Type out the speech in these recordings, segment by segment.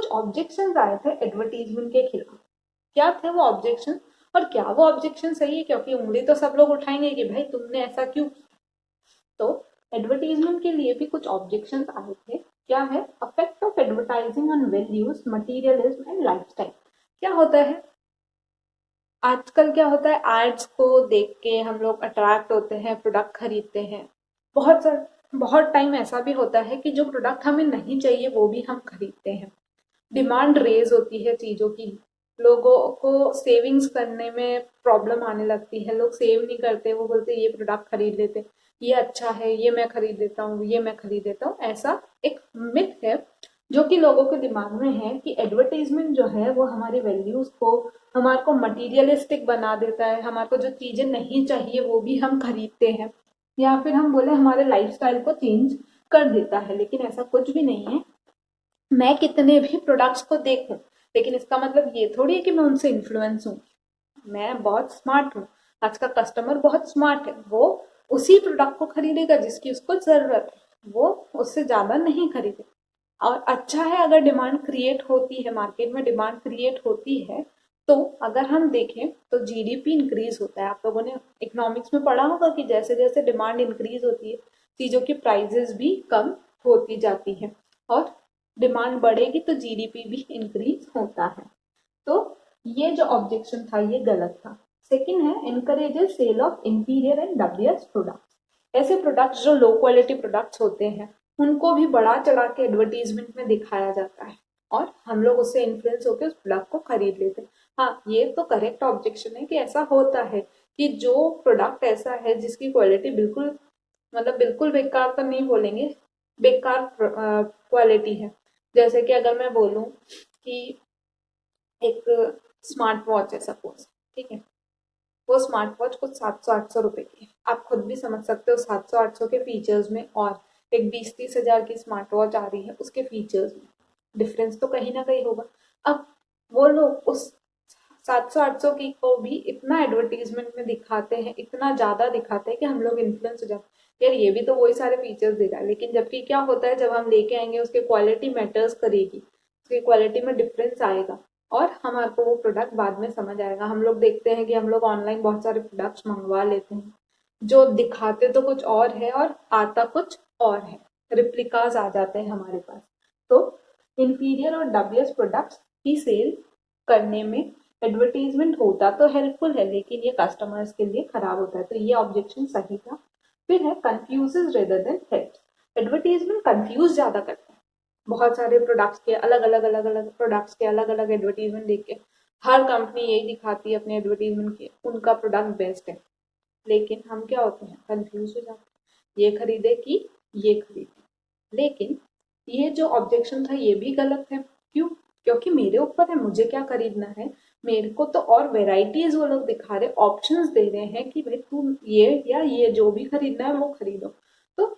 कुछ ऑब्जेक्शंस आए थे एडवर्टीजमेंट के खिलाफ। क्या थे वो ऑब्जेक्शन, और क्या वो ऑब्जेक्शन सही है? क्योंकि उंगली तो सब लोग उठाएंगे कि भाई तुमने ऐसा क्यों किया। तो एडवर्टीजमेंट के लिए भी कुछ ऑब्जेक्शंस आए थे। क्या है? Affect of advertising on values, materialism and lifestyle. क्या होता है आजकल, क्या होता है एड्स को देख के हम लोग अट्रैक्ट होते हैं, प्रोडक्ट खरीदते हैं। बहुत टाइम ऐसा भी होता है कि जो प्रोडक्ट हमें नहीं चाहिए वो भी हम खरीदते हैं। डिमांड रेज होती है चीज़ों की, लोगों को सेविंग्स करने में प्रॉब्लम आने लगती है, लोग सेव नहीं करते, वो बोलते ये प्रोडक्ट खरीद लेते, ये अच्छा है, ये मैं खरीद लेता हूँ, ये मैं खरीद लेता हूँ। ऐसा एक मिथ है जो कि लोगों के दिमाग में है कि एडवर्टीजमेंट जो है वो हमारी वैल्यूज को, हमारे को मटीरियलिस्टिक बना देता है, हमारे को जो चीजें नहीं चाहिए वो भी हम खरीदते हैं, या फिर हम बोले हमारे लाइफस्टाइल को चेंज कर देता है। लेकिन ऐसा कुछ भी नहीं है। मैं कितने भी प्रोडक्ट्स को देखूं, लेकिन इसका मतलब ये थोड़ी है कि मैं उनसे इन्फ्लुएंस हूँ। मैं बहुत स्मार्ट हूँ, आज का कस्टमर बहुत स्मार्ट है, वो उसी प्रोडक्ट को खरीदेगा जिसकी उसको जरूरत है, वो उससे ज्यादा नहीं खरीदे। और अच्छा है अगर डिमांड क्रिएट होती है, मार्केट में डिमांड क्रिएट होती है, तो अगर हम देखें तो जीडीपी इंक्रीज होता है। आप लोगों ने इकोनॉमिक्स में पढ़ा होगा कि जैसे जैसे डिमांड इंक्रीज होती है चीजों की प्राइजेस भी कम होती जाती है, और डिमांड बढ़ेगी तो जीडीपी भी इंक्रीज होता है। तो ये जो ऑब्जेक्शन था ये गलत था। सेकंड है encourages sale of inferior and WS products. ऐसे प्रोडक्ट्स जो लो क्वालिटी प्रोडक्ट्स होते हैं उनको भी बढ़ा चढ़ा के एडवर्टीजमेंट में दिखाया जाता है, और हम लोग उससे इन्फ्लुएंस होकर उस प्रोडक्ट को खरीद लेते हैं। हाँ, ये तो करेक्ट ऑब्जेक्शन है कि ऐसा होता है कि जो प्रोडक्ट ऐसा है जिसकी क्वालिटी बिल्कुल, मतलब बिल्कुल बेकार तो नहीं बोलेंगे, बेकार क्वालिटी है। जैसे कि अगर मैं बोलूं कि एक स्मार्ट वॉच है सपोज, ठीक है, वो स्मार्ट वॉच कुछ 700-800 रुपए की है। आप खुद भी समझ सकते हो 700-800 के फीचर्स में और एक 20-30 हजार की स्मार्ट वॉच आ रही है उसके फीचर्स में डिफरेंस तो कहीं ना कहीं होगा। अब वो लोग उस 700-800 की को भी इतना एडवर्टीजमेंट में दिखाते हैं, इतना ज्यादा दिखाते हैं कि हम लोग इन्फ्लुएंस हो जाते हैं, यार ये भी तो वही सारे फीचर्स दे रहा है। लेकिन जबकि क्या होता है जब हम लेके आएंगे उसकी क्वालिटी मैटर्स करेगी, उसकी क्वालिटी में डिफरेंस आएगा और हमारे को वो प्रोडक्ट बाद में समझ आएगा। हम लोग देखते हैं कि हम लोग ऑनलाइन बहुत सारे प्रोडक्ट्स मंगवा लेते हैं जो दिखाते तो कुछ और है और आता कुछ और है, रिप्लिकाज आ जाते हैं हमारे पास। तो इंफीरियर और डब्ल्यूएस प्रोडक्ट्स की सेल करने में एडवर्टीजमेंट होता तो हेल्पफुल है, लेकिन ये कस्टमर्स के लिए खराब होता है, तो ये ऑब्जेक्शन सही था। फिर है confuses rather than help. Advertisement confuse ज्यादा करता है, बहुत सारे प्रोडक्ट्स के अलग अलग प्रोडक्ट्स के अलग अलग एडवर्टीजमेंट देख के हर कंपनी यही दिखाती है अपने एडवर्टीजमेंट के उनका प्रोडक्ट बेस्ट है, लेकिन हम क्या होते हैं कंफ्यूज हो जाते हैं, ये खरीदे कि ये खरीदे। लेकिन ये जो ऑब्जेक्शन था ये भी गलत है। क्यों? क्योंकि मेरे ऊपर है मुझे क्या खरीदना है, मेरे को तो और वेराइटीज वो लोग दिखा रहे, ऑप्शंस दे रहे हैं कि भाई तुम ये या ये जो भी खरीदना है वो खरीदो। तो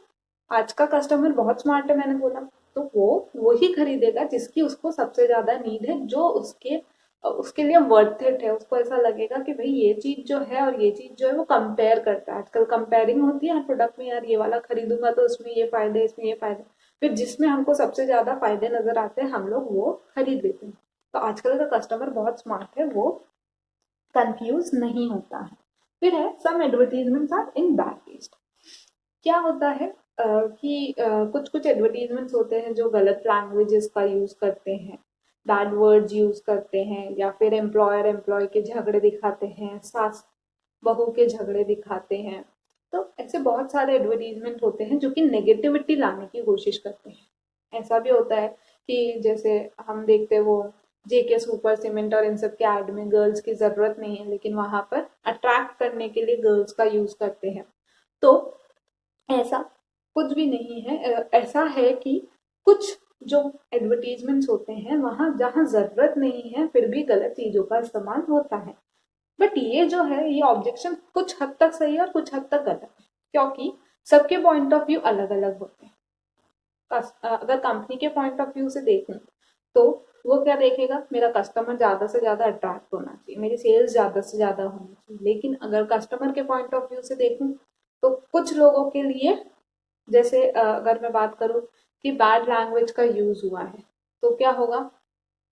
आज का कस्टमर बहुत स्मार्ट है, मैंने बोला, तो वो ही खरीदेगा जिसकी उसको सबसे ज्यादा नीड है, जो उसके लिए वर्थ इट है। उसको ऐसा लगेगा कि भाई ये चीज जो है और ये चीज जो है वो कंपेयर करता है। आजकल कंपेयरिंग होती है हर प्रोडक्ट में, यार ये वाला खरीदूंगा तो उसमें ये फायदे, इसमें ये फायदे, फिर जिसमें हमको सबसे ज्यादा फायदे नजर आते हैं हम लोग वो खरीद लेते हैं। तो आजकल का कस्टमर बहुत स्मार्ट है, वो कंफ्यूज नहीं होता है। फिर है some advertisements are in bad taste. क्या होता है कि कुछ कुछ एडवर्टीजमेंट्स होते हैं जो गलत लैंग्वेजेस का यूज करते हैं, बैड वर्ड्स यूज करते हैं, या फिर एम्प्लॉयर एम्प्लॉय के झगड़े दिखाते हैं, सास बहू के झगड़े दिखाते हैं। तो ऐसे बहुत सारे एडवर्टीजमेंट होते हैं जो कि नेगेटिविटी लाने की कोशिश करते हैं। ऐसा भी होता है कि जैसे हम देखते हैं वो जेके सुपर सीमेंट और इन सब के एड में गर्ल्स की जरूरत नहीं है, लेकिन वहां पर अट्रैक्ट करने के लिए गर्ल्स का यूज करते हैं। तो ऐसा कुछ भी नहीं है। ऐसा है कि कुछ जो एडवर्टीजमेंट्स होते हैं वहां जहां जरूरत नहीं है फिर भी गलत चीजों का इस्तेमाल होता है। बट ये जो है ये ऑब्जेक्शन कुछ हद तक सही है और कुछ हद तक गलत है, क्योंकि सबके पॉइंट ऑफ व्यू अलग अलग होते हैं। अगर कंपनी के पॉइंट ऑफ व्यू से देखूं तो वो क्या देखेगा, मेरा कस्टमर ज्यादा से ज्यादा अट्रैक्ट होना चाहिए, मेरी सेल्स ज्यादा से ज्यादा होनी चाहिए। लेकिन अगर कस्टमर के पॉइंट ऑफ व्यू से देखूं तो कुछ लोगों के लिए, जैसे अगर मैं बात करूं कि बैड लैंग्वेज का यूज हुआ है तो क्या होगा,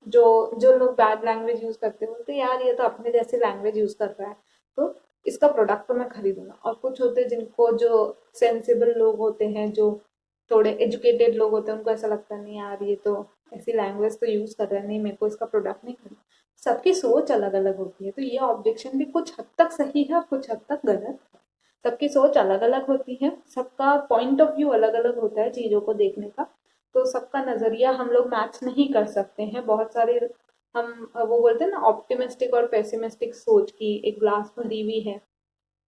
जो जो लोग बैड लैंग्वेज यूज करते हैं बोलते हैं यार ये तो अपने जैसे लैंग्वेज यूज कर रहा है, तो इसका प्रोडक्ट तो मैं खरीदूंगा। और कुछ होते हैं जिनको, जो सेंसिबल लोग होते हैं, जो थोड़े एजुकेटेड लोग होते हैं, उनको ऐसा लगता है नहीं यार ये तो ऐसी लैंग्वेज तो यूज कर रहा है, नहीं मेरे को इसका प्रोडक्ट नहीं खरीदना। सबकी सोच अलग अलग होती है, तो ये ऑब्जेक्शन भी कुछ हद तक सही है और कुछ हद तक गलत है। सबकी सोच अलग अलग होती है, सबका पॉइंट ऑफ व्यू अलग अलग होता है चीजों को देखने का, तो सबका नजरिया हम लोग मैच नहीं कर सकते हैं। बहुत सारे हम वो बोलते हैं ना ऑप्टिमिस्टिक और पेसिमिस्टिक सोच की, एक ग्लास भरी हुई है,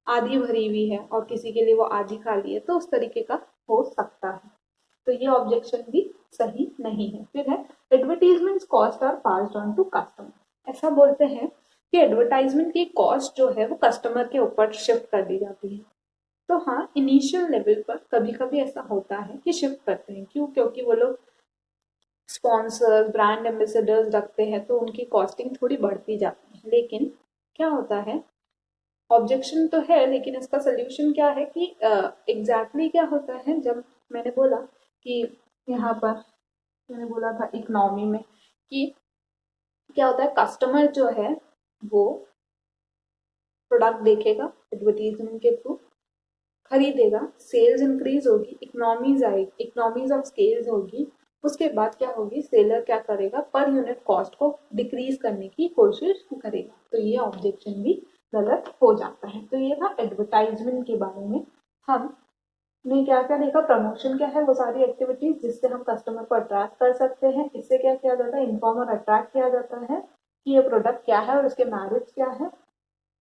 आधी भरी हुई है और किसी के लिए वो आधी खाली है, तो उस तरीके का हो सकता है। तो ये ऑब्जेक्शन भी सही नहीं है। फिर है advertisement cost are passed on to customer. ऐसा बोलते हैं कि एडवर्टाइजमेंट की कॉस्ट जो है वो कस्टमर के ऊपर शिफ्ट कर दी जाती है। तो हाँ, इनिशियल लेवल पर कभी कभी ऐसा होता है कि शिफ्ट करते हैं। क्यों? क्योंकि वो लोग स्पॉन्सर, ब्रांड एम्बेसडर्स रखते हैं, तो उनकी कॉस्टिंग थोड़ी बढ़ती जाती है। लेकिन क्या होता है, ऑब्जेक्शन तो है लेकिन इसका सोल्यूशन क्या है कि एग्जैक्टली क्या होता है, जब मैंने बोला कि यहाँ पर मैंने बोला था इकोनॉमी में कि क्या होता है, कस्टमर जो है वो प्रोडक्ट देखेगा एडवर्टीजमेंट के थ्रू, खरीदेगा, सेल्स इंक्रीज होगी, इकोनॉमीज आएगी, इकोनॉमीज ऑफ स्केल्स होगी। उसके बाद क्या होगी, सेलर क्या करेगा, पर यूनिट कॉस्ट को डिक्रीज करने की कोशिश करेगा। तो ये ऑब्जेक्शन भी गलत हो जाता है। तो ये था एडवर्टाइजमेंट के बारे में। हम ने क्या क्या देखा, प्रमोशन क्या है, वो सारी एक्टिविटीज जिससे हम कस्टमर को अट्रैक्ट कर सकते हैं। इससे क्या किया जाता है, इन्फॉर्म और अट्रैक्ट किया जाता है कि ये प्रोडक्ट क्या है और उसके मेरिट्स क्या है।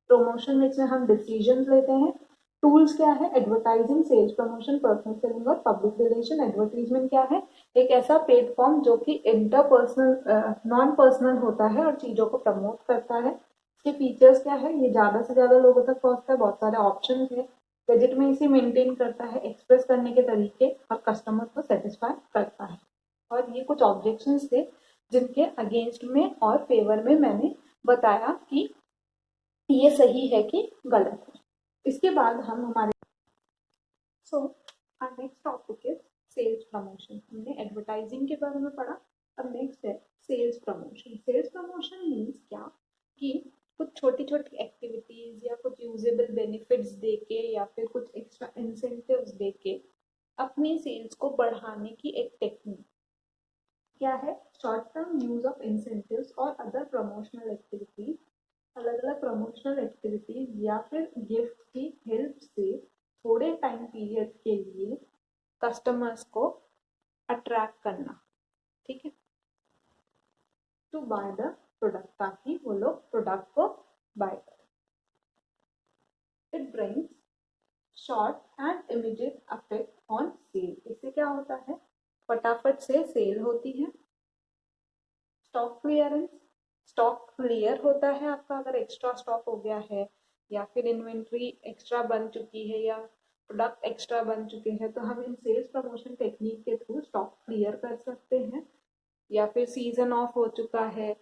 प्रमोशन में हम डिसीजन लेते हैं। टूल्स क्या है, advertising, sales promotion, personal selling और पब्लिक रिलेशन। एडवर्टीजमेंट क्या है, एक ऐसा प्लेटफॉर्म जो कि इंटरपर्सनल नॉन पर्सनल होता है और चीजों को प्रमोट करता है। इसके फीचर्स क्या है, ये ज्यादा से ज्यादा लोगों तक पहुंचता है, बहुत सारे ऑप्शन है, लेजिटिमेसी मेंटेन करता है, एक्सप्रेस करने के तरीके और कस्टमर को सेटिस्फाई करता है। और ये कुछ ऑब्जेक्शंस थे जिनके अगेंस्ट में और फेवर में मैंने बताया कि ये सही है कि गलत है। इसके बाद हम हमारे so our next topic is sales promotion. हमने एडवर्टाइजिंग के बारे में पढ़ा, अब नेक्स्ट है sales promotion. Sales promotion means क्या कि कुछ छोटी छोटी एक्टिविटीज या कुछ यूजेबल बेनिफिट्स देके या फिर कुछ एक्स्ट्रा इंसेंटिव्स देके अपनी सेल्स को बढ़ाने की एक टेक्निक। क्या है, short term use of incentives और अदर प्रमोशनल एक्टिविटीज, अलग अलग प्रमोशनल एक्टिविटीज या फिर गिफ्ट की हेल्प से थोड़े टाइम पीरियड के लिए कस्टमर्स को अट्रैक्ट करना, ठीक है, टू बाय द प्रोडक्ट, ताकि वो लोग प्रोडक्ट को बाय करें। It brings short and immediate affect on sale. इससे क्या होता है, फटाफट से सेल होती है। स्टॉक क्लियरेंस, स्टॉक क्लियर होता है आपका, अगर एक्स्ट्रा स्टॉक हो गया है या फिर इन्वेंट्री एक्स्ट्रा बन चुकी है या प्रोडक्ट एक्स्ट्रा बन चुके हैं, तो हम इन सेल्स प्रमोशन टेक्निक के थ्रू स्टॉक क्लियर कर सकते हैं। या फिर सीजन ऑफ हो चुका है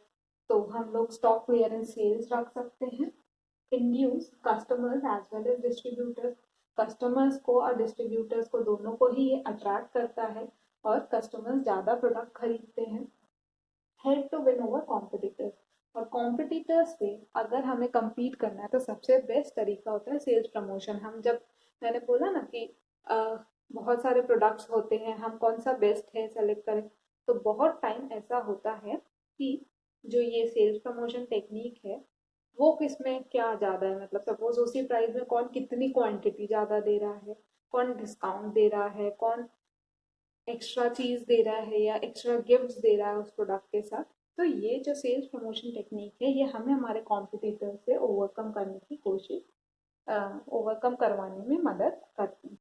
तो हम लोग स्टॉक क्लियरेंस सेल्स रख सकते हैं। Induce customers as well as distributors, customers को और डिस्ट्रीब्यूटर्स को दोनों को ही ये अट्रैक्ट करता है और कस्टमर्स ज़्यादा प्रोडक्ट खरीदते हैं। Help to win over competitors, और कॉम्पिटिटर्स से अगर हमें compete करना है तो सबसे बेस्ट तरीका होता है सेल्स प्रमोशन। हम जब, मैंने बोला ना कि बहुत सारे प्रोडक्ट्स होते हैं, हम कौन सा बेस्ट है सेलेक्ट करें, तो बहुत टाइम ऐसा होता है कि जो ये सेल्स प्रमोशन टेक्निक है वो किसमें क्या ज़्यादा है, मतलब सपोज उसी प्राइस में कौन कितनी क्वांटिटी ज़्यादा दे रहा है, कौन डिस्काउंट दे रहा है, कौन एक्स्ट्रा चीज दे रहा है या एक्स्ट्रा गिफ्ट्स दे रहा है उस प्रोडक्ट के साथ। तो ये जो सेल्स प्रमोशन टेक्निक है ये हमें हमारे कॉम्पिटिटर से ओवरकम करने की कोशिश, ओवरकम करवाने में मदद करती है।